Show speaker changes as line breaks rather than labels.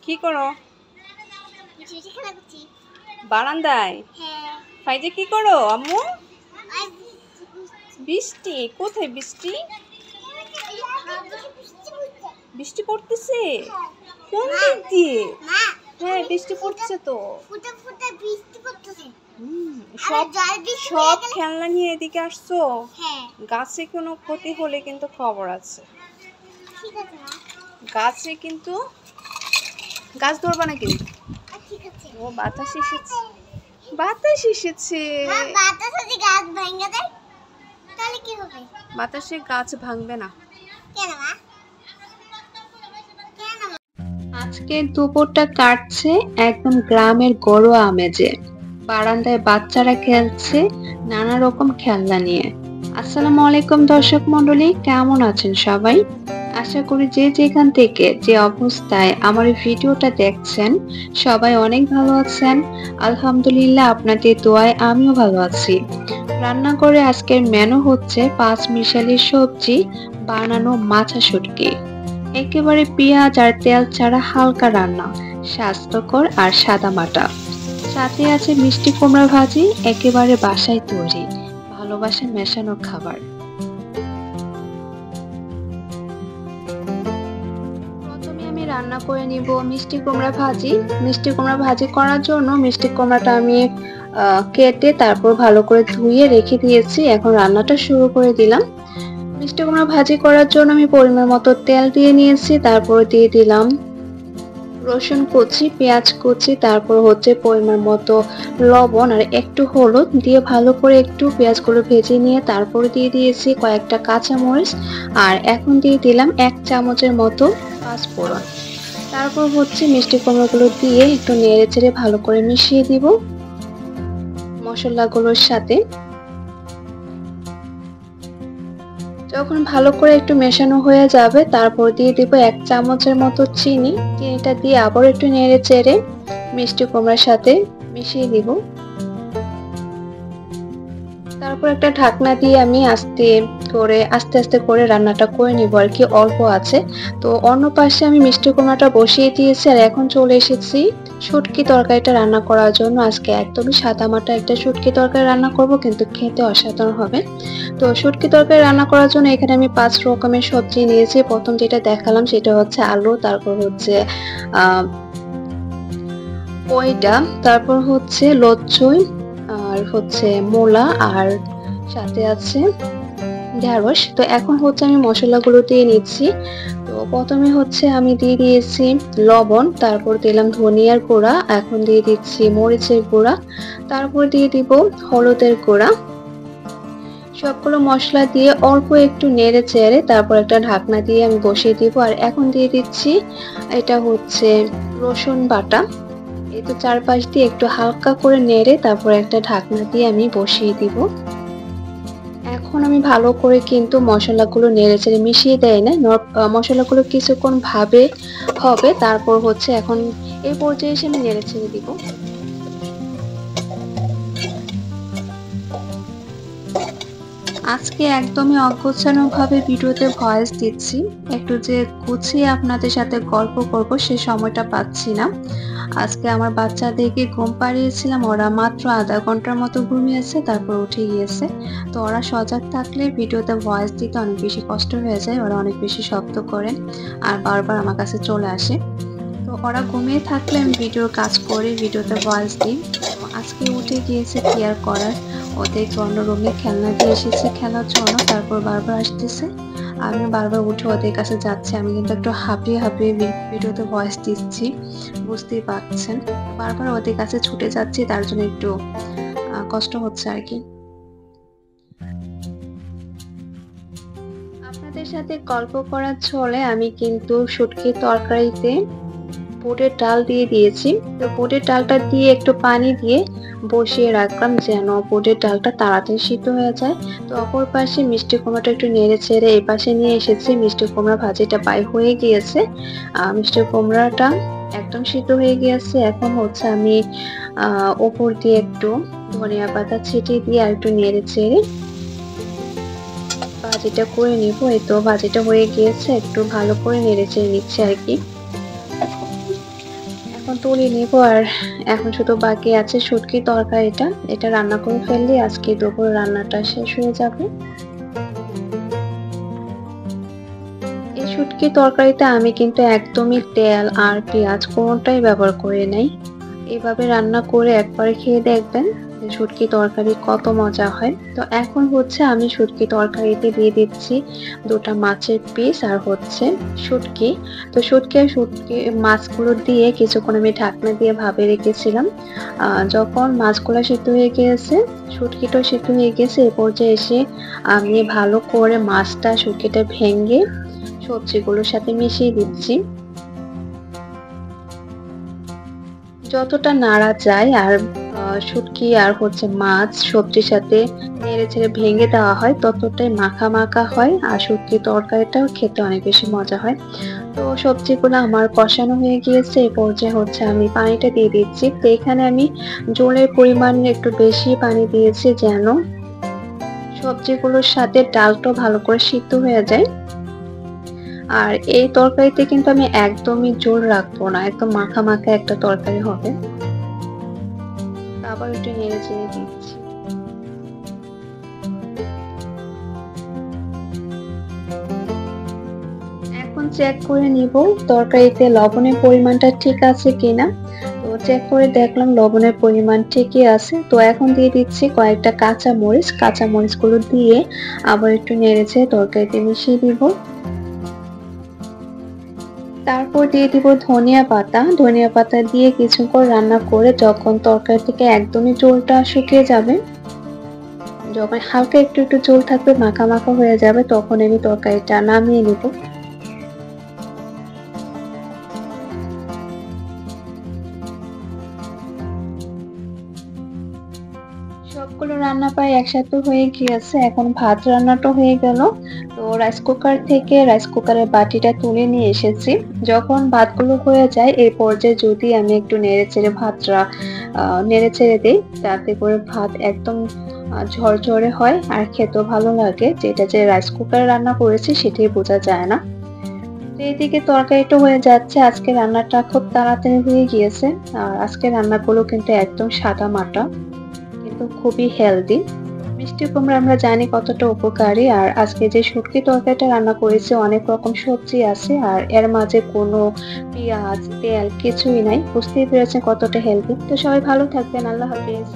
কি করো?
ঝুড়ি খেলা করছি।
বারান্দায়?
হ্যাঁ।
ফাইজে কি করো আম্মু?
আর
বৃষ্টি? কোথায় বৃষ্টি? বৃষ্টি পড়তেছে? কোন দিক দিয়ে?
মা,
হ্যাঁ বৃষ্টি পড়ছে তো।
ফুটা ফুটা বৃষ্টি পড়তেছে।
সব
জল বৃষ্টি
সব খেলনা নিয়ে এদিকে আসছো?
হ্যাঁ।
গাছে কোনো ক্ষতি হলে কিন্তু খবর আছে।
ঠিক আছে মা।
গাছে কিন্তু গাছ ধরবা না কিন্তু।
ঠিক আছে।
ও বাতাস এসেছে। বাতাস এসেছে।
মা, বাতাস যদি গাছ ভেঙে দেয় তাহলে কি হবে?
বাতাসে গাছ ভাঙবে না।
কেন মা? কেন মা?
আজকে দুপুরটা কাটছে একদম গ্রামের ঘরোয়া আমেজে। বারান্দায় বাচ্চারা খেলছে নানা রকম খেলনা নিয়ে। আসসালামু আলাইকুম দর্শক মণ্ডলী, কেমন আছেন সবাই? আশা করি যে যেখান থেকে যে অবস্থায় আমার এই ভিডিওটা দেখছেন সবাই অনেক ভালো আছেন। আলহামদুলিল্লাহ আপনাদের দোয়ায় আমিও ভালো আছি। রান্না করে আজকের মেনু হচ্ছে 5 মিশালি সবজি বানানো মাছা শুটকি। একেবারে পেঁয়াজ আর তেল ছাড়া হালকা রান্না, স্বাস্থ্যকর আর সাদামাটা। সাথে আছে মিষ্টি কুমড়া ভাজি, একেবারে বাসায় তৈরি, ভালোবাসা মেশানো খাবার। প্রথমে আমি রান্না করে নিব মিষ্টি কুমড়া ভাজি। মিষ্টি কুমড়া ভাজি করার জন্য মিষ্টি কুমড়াটা আমি কেটে তারপর ভালো করে ধুয়ে রেখে দিয়েছি। এখন রান্নাটা শুরু করে দিলাম। মিষ্টি কুমড়া ভাজি করার জন্য আমি পরিমাণ মতো তেল দিয়ে নিয়েছি, তারপর দিয়ে দিলাম রসুন কুচি, পেঁয়াজ কুচি, তারপর হচ্ছে পরিমাণ মতো লবণ আর একটু হলুদ দিয়ে ভালো করে একটু পেঁয়াজগুলো ভেজে নিয়ে তারপর দিয়ে দিয়েছি কয়েকটা কাঁচামরিচ আর এখন দিয়ে দিলাম 1 চামচের মতো পাঁচফোড়ন। তারপর হচ্ছে মিষ্টি কুমড়াগুলো দিয়ে একটু নেড়ে চেড়ে ভালো করে মিশিয়ে দিব মশলাগুলোর সাথে। যখন ভালো করে একটু মেশানো হয়ে যাবে তারপর দিয়ে দিব 1 চামচের মতো চিনি। চিনিটা দিয়ে আবার একটু নেড়ে চেড়ে মিষ্টি কুমড়ার সাথে মিশিয়ে দিব। তারপর একটা ঢাকনা দিয়ে আমি আস্তে আস্তে করে রান্নাটা করে নিব আর কি, অল্প আছে। তো অন্য পাশে আমি মিষ্টি কুমড়াটা বসিয়ে দিয়েছি আর এখন চলে এসেছি শুটকি তরকারিটা রান্না করার জন্য। আজকে একদমই সাদামাটা একটা শুটকি তরকারি রান্না করব, কিন্তু খেতে অসাধারণ হবে। তো শুটকি তরকারি রান্না করার জন্য এখানে আমি 5 রকমের সবজি নিয়েছি। প্রথম যেটা দেখালাম সেটা হচ্ছে আলু, তারপর হচ্ছে পয়ডা, তারপর হচ্ছে লচ্ছই, আর হচ্ছে মূলা, আর সাথে আছে ঢেঁড়স। তো এখন হচ্ছে আমি মশলাগুলো দিয়ে নিচ্ছি। তো প্রথমে হচ্ছে আমি দিয়ে দিয়েছি লবণ, তারপর দিলাম ধনিয়ার গুঁড়া, এখন দিয়ে দিচ্ছি মরিচের গুঁড়া, তারপর দিয়ে দিব হলুদের গুঁড়া। সবগুলো মশলা দিয়ে অল্প একটু নেড়ে চেড়ে তারপর একটা ঢাকনা দিয়ে আমি বসিয়ে দিব। আর এখন দিয়ে দিচ্ছি এটা হচ্ছে রসুন বাটা। এই তো চারপাশ দিয়ে একটু হালকা করে নেড়ে তারপর একটা ঢাকনা দিয়ে আমি বসিয়ে দিব। এখন আমি ভালো করে কিন্তু মশলাগুলো নেড়ে চেড়ে মিশিয়ে দেয় না, মশলাগুলো কিছুক্ষণ ভাবে হবে, তারপর হচ্ছে এখন এই পর্যায়ে এসে আমি নেড়ে চেড়ে দিব। আজকে একদমই অগোছালো ভাবে ভিডিওতে ভয়েস দিচ্ছি, একটু যে গুছিয়ে আপনাদের সাথে গল্প করব সে সময়টা পাচ্ছি না। আজকে আমার বাচ্চাদেরকে ঘুম পাড়িয়েছিলাম, ওরা মাত্র আধা ঘন্টার মতো ঘুমিয়েছে, তারপর উঠে গিয়েছে। তো ওরা সজাগ থাকলে ভিডিওতে ভয়েস দিতে অনেক বেশি কষ্ট হয়ে যায়, ওরা অনেক বেশি শব্দ করে আর বারবার আমার কাছে চলে আসে। তো ওরা ঘুমিয়ে থাকলে আমি ভিডিওর কাজ করি, ভিডিওতে ভয়েস দিই। তো আজকে উঠে গিয়েছে কি আর করার, ওদের অন্য রুমে খেলনা দিয়ে এসেছে খেলার জন্য, তারপর বারবার আসতেছে, আমি বারবার উঠে ওদের কাছে যাচ্ছি। আমি কিন্তু একটু হাঁপিয়ে হাঁপিয়ে ভিডিওতে ভয়েস দিচ্ছি, বুঝতেই পারছেন। বারবার ওদের কাছে ছুটে যাচ্ছি, তার জন্য একটু কষ্ট হচ্ছে আর কি। আপনাদের সাথে গল্প করার ছলে আমি কিন্তু শুটকির তরকারিতে বুটের ডাল দিয়ে দিয়েছি। তো বুটের ডালটা দিয়ে একটু পানি দিয়ে বসিয়ে রাখলাম যেন বুটের ডালটা তাড়াতাড়ি সিদ্ধ হয়ে যায়। তো অপর পাশে মিষ্টি কুমড়াটা একটু নেড়ে ছেড়ে এই পাশে নিয়ে এসেছি। মিষ্টি কুমড়া ভাজিটা প্রায় হয়ে গিয়েছে, মিষ্টি কুমড়াটা একদম সিদ্ধ হয়ে গিয়েছে। এখন হচ্ছে আমি উপর দিয়ে একটু ধনিয়া পাতা ছিটিয়ে দিয়ে আর একটু নেড়ে চেড়ে ভাজিটা করে নিব। এই তো ভাজিটা হয়ে গিয়েছে, একটু ভালো করে নেড়ে চেড়ে নিচ্ছি আর কি। এখন তুলে নেব। আর এখন শুধু বাকি আছে শুটকি তরকারিটা, এটা রান্না করে ফেললে আজকে দুপুর রান্নাটা শেষ হয়ে যাবে। এই শুটকি তরকারিতে আমি কিন্তু একদমই তেল আর পেঁয়াজ কোনোটাই ব্যবহার করি নাই। এভাবে রান্না করে একবার খেয়ে দেখবেন যে শুটকি তরকারি কত মজা হয়। তো এখন হচ্ছে আমি শুটকি তরকারিতে দিয়ে দিচ্ছি ২টা মাছের পিস আর হচ্ছে শুটকি। তো শুটকি মাছগুলো দিয়ে কিছুক্ষণ আমি ঢাকনা দিয়ে ভাপে রেখেছিলাম। যখন মাছগুলো সিদ্ধ হয়ে গিয়েছে, শুটকিটাও সিদ্ধ হয়ে গেছে, এ পর্যায়ে এসে আমি ভালো করে মাছটা শুটকিটা ভেঙে সবজিগুলোর সাথে মিশিয়ে দিচ্ছি। যতটা নাড়া যায় আর শুটকি আর হচ্ছে মাছ সবজির সাথে নেড়েচেড়ে ভেঙে দেওয়া হয় ততটাই মাখা মাখা হয় আর শুটকির তরকারিটাও খেতে অনেক বেশি মজা হয়। তো সবজিগুলো আমার কষানো হয়ে গিয়েছে, এই পর্যায়ে হচ্ছে আমি পানিটা দিয়ে দিচ্ছি। তো এখানে আমি ঝোলের পরিমাণ একটু বেশি পানি দিয়েছি যেন সবজিগুলোর সাথে ডালটাও ভালো করে সিদ্ধ হয়ে যায়। আর এই তরকারিতে কিন্তু আমি একদমই ঝোল রাখবো না, একদম মাখা মাখা একটা তরকারি হবে। আবার একটু নেড়ে চেড়ে দিচ্ছি। এখন চেক করে নিব তরকারিতে লবণের পরিমাণটা ঠিক আছে কিনা। তো চেক করে দেখলাম লবণের পরিমাণ ঠিকই আছে। তো এখন দিয়ে দিচ্ছি কয়েকটা কাঁচা মরিচগুলো দিয়ে আবার একটু নেড়েচেড়ে তরকারিতে মিশিয়ে দিব। তারপর দিয়ে দিব ধনিয়া পাতা দিয়ে কিছুক্ষণ রান্না করে যখন তরকারি থেকে একদমই ঝোলটা শুকিয়ে যাবে, যখন হালকা একটু একটু ঝোল থাকবে মাখা মাখা হয়ে যাবে, তখন আমি তরকারিটা নামিয়ে নিব। সবগুলো রান্না প্রায় একসাথে হয়ে গিয়েছে, এখন ভাত রান্নাটা হয়ে গেল। তো রাইস কুকারের বাটিটা তুলে নিয়ে এসেছি। যখন ভাতগুলো হয়ে যায় এই পর্যায়ে যদি আমি একটু নেড়ে চেড়ে দিই, তাতে করে ভাত একদম ঝরঝরে হয় আর খেতেও ভালো লাগে। যেটা যে রাইস কুকারে রান্না করেছি সেটাই বোঝা যায় না। তো এদিকে তরকারিটা হয়ে যাচ্ছে, আজকে রান্নাটা খুব তাড়াতাড়ি হয়ে গিয়েছে। আর আজকে রান্নাগুলো কিন্তু একদম সাদা মাটা, কিন্তু খুবই হেলদি। মিষ্টি কুমড়া আমরা জানি কতটা উপকারী, আর আজকে যে শুটকি তরকারিটা রান্না করেছি অনেক রকম সবজি আছে আর এর মাঝে কোনো পেঁয়াজ তেল কিছুই নাই। বুঝতেই পেরেছেন কতটা হেলদি। তো সবাই ভালো থাকবেন। আল্লাহ হাফেজ।